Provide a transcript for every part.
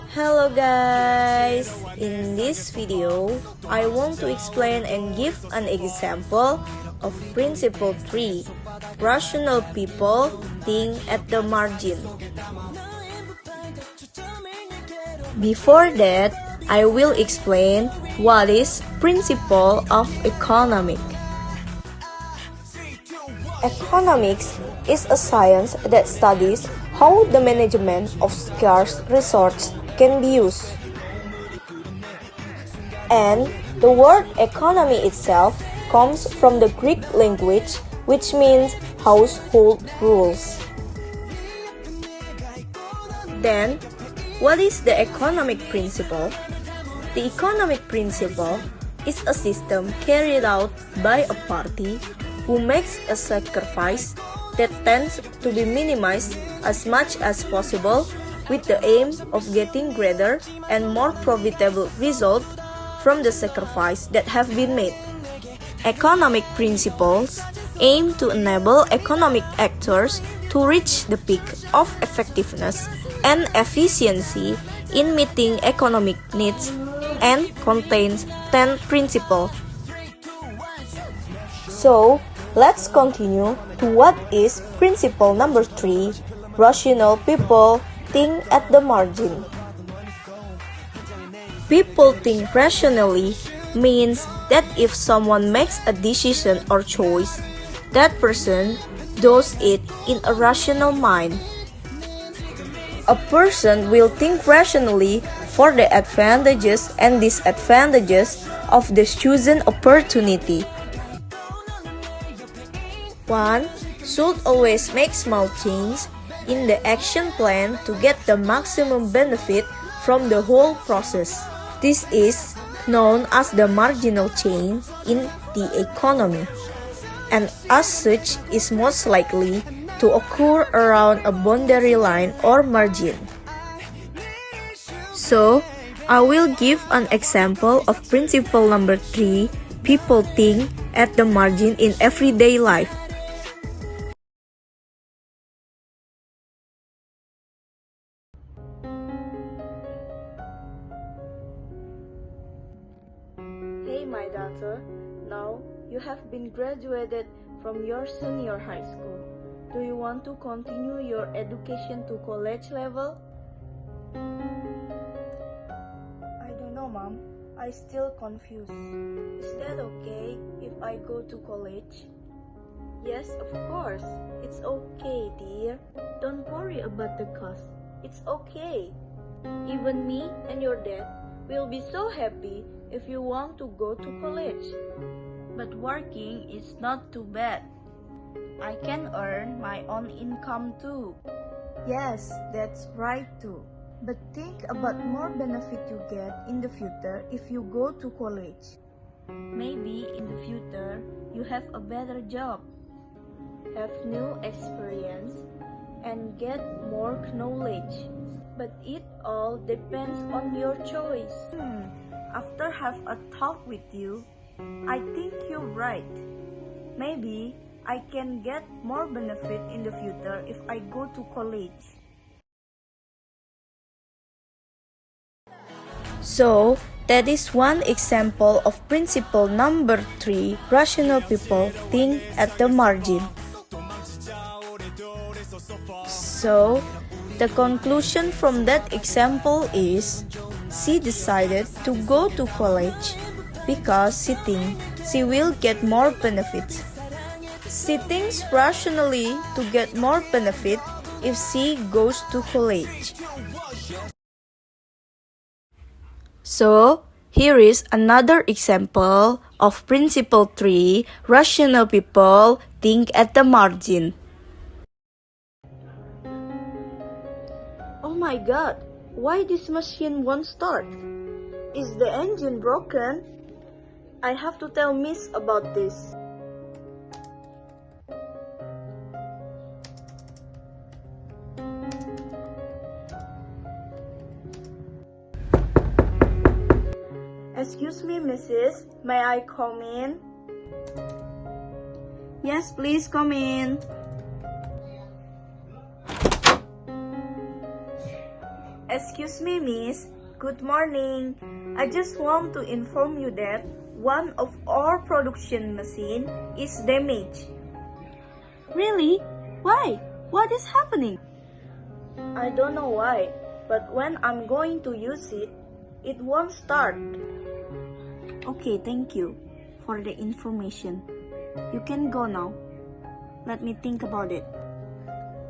Hello guys! In this video, I want to explain and give an example of Principle 3. Rational people think at the margin. Before that, I will explain what is Principle of Economics. Economics is a science that studies how the management of scarce resources can be used. And the word economy itself comes from the Greek language, which means household rules. Then, what is the economic principle? The economic principle is a system carried out by a party who makes a sacrifice that tends to be minimized as much as possible with the aim of getting greater and more profitable result from the sacrifice that have been made. Economic principles aim to enable economic actors to reach the peak of effectiveness and efficiency in meeting economic needs and contains 10 principles. So, let's continue to what is principle number 3, rational people think at the margin. People think rationally means that if someone makes a decision or choice, that person does it in a rational mind. A person will think rationally for the advantages and disadvantages of the chosen opportunity. One should always make small changes in the action plan to get the maximum benefit from the whole process. This is known as the marginal change in the economy, and as such is most likely to occur around a boundary line or margin. So, I will give an example of principle number 3, people think at the margin in everyday life. Hey my daughter, now you have been graduated from your senior high school. Do you want to continue your education to college level? I don't know, Mom. I still confused. Is that okay if I go to college? Yes, of course. It's okay, dear. Don't worry about the cost. It's okay. Even me and your dad will be so happy if you want to go to college. But working is not too bad. I can earn my own income too. Yes, that's right too. But think about more benefit you get in the future if you go to college. Maybe in the future you have a better job, have new experience, and get more knowledge. But it all depends on your choice. After have a talk with you, I think you're right. Maybe I can get more benefit in the future if I go to college. So, that is one example of principle number 3, rational people think at the margin. So, the conclusion from that example is, she decided to go to college because she thinks she will get more benefits. She thinks rationally to get more benefit if she goes to college. So, here is another example of principle 3, rational people think at the margin. Oh my god, why this machine won't start? Is the engine broken? I have to tell Miss about this. Excuse me, Mrs. May I come in? Yes, please come in. Excuse me, miss. Good morning. I just want to inform you that one of our production machine is damaged. Really? Why? What is happening? I don't know why, but when I'm going to use it, it won't start. Okay, thank you for the information. You can go now. Let me think about it.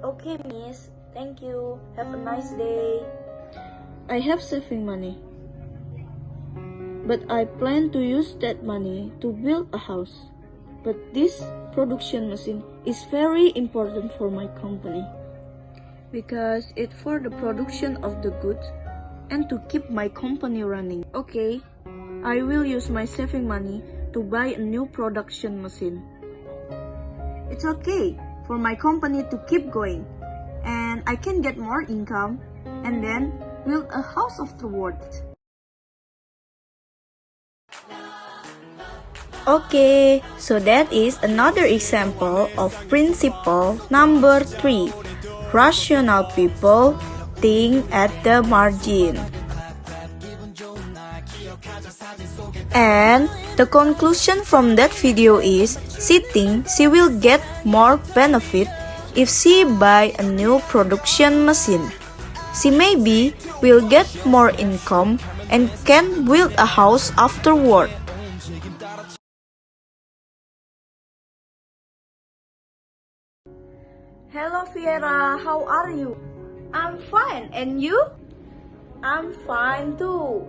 Okay, miss. Thank you. Have a nice day. I have saving money, but I plan to use that money to build a house. But this production machine is very important for my company because it's for the production of the goods and to keep my company running. Okay, I will use my saving money to buy a new production machine. It's okay for my company to keep going, and I can get more income and then build a house afterwards. Okay, so that is another example of principle number 3. Rational people think at the margin. And the conclusion from that video is she thinks she will get more benefit if she buy a new production machine. She maybe will get more income and can build a house afterward. Hello Viera, how are you? I'm fine, and you? I'm fine too.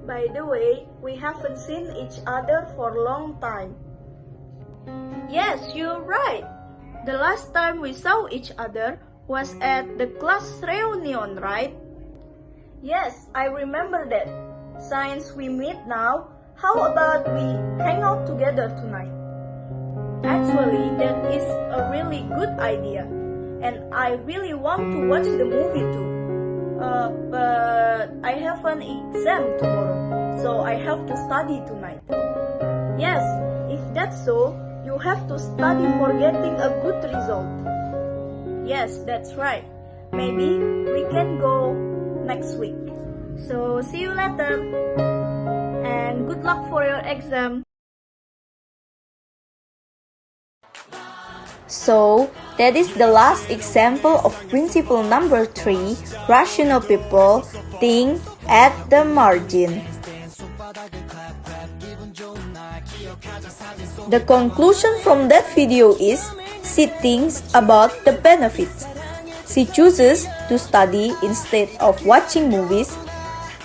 By the way, we haven't seen each other for a long time. Yes, you're right. The last time we saw each other was at the class reunion, right? Yes, I remember that. Since we meet now, how about we hang out together tonight? Actually, that is a really good idea. And I really want to watch the movie too. But I have an exam tomorrow, so I have to study tonight. Yes, if that's so, you have to study for getting a good result. Yes, that's right. Maybe we can go next week. So see you later. And good luck for your exam. So, that is the last example of principle number 3, rational people think at the margin. The conclusion from that video is she thinks about the benefits. She chooses to study instead of watching movies.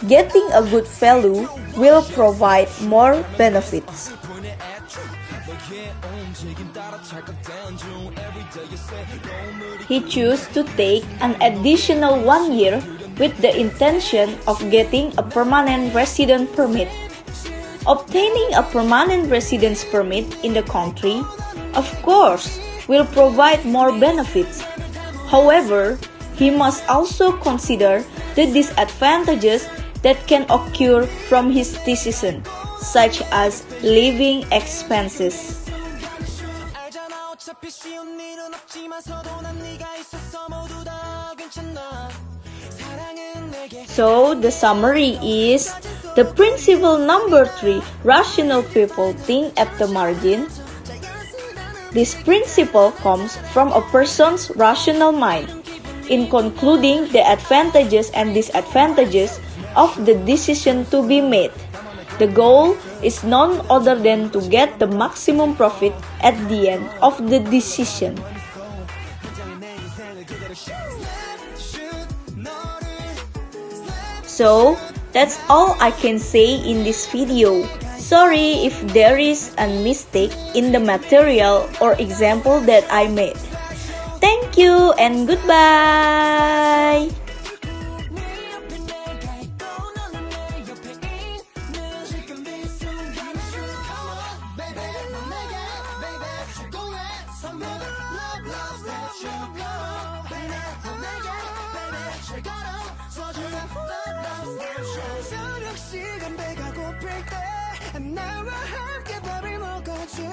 Getting a good value will provide more benefits. He chose to take an additional 1 year with the intention of getting a permanent resident permit. Obtaining a permanent residence permit in the country, of course, will provide more benefits. However, he must also consider the disadvantages that can occur from his decision, such as living expenses. So, the summary is, the principle number 3, rational people think at the margin. This principle comes from a person's rational mind in concluding the advantages and disadvantages of the decision to be made. The goal is none other than to get the maximum profit at the end of the decision. So, that's all I can say in this video. Sorry if there is a mistake in the material or example that I made. Thank you and goodbye! 시간 배가 고플 때 나와 함께 밥을 먹어줄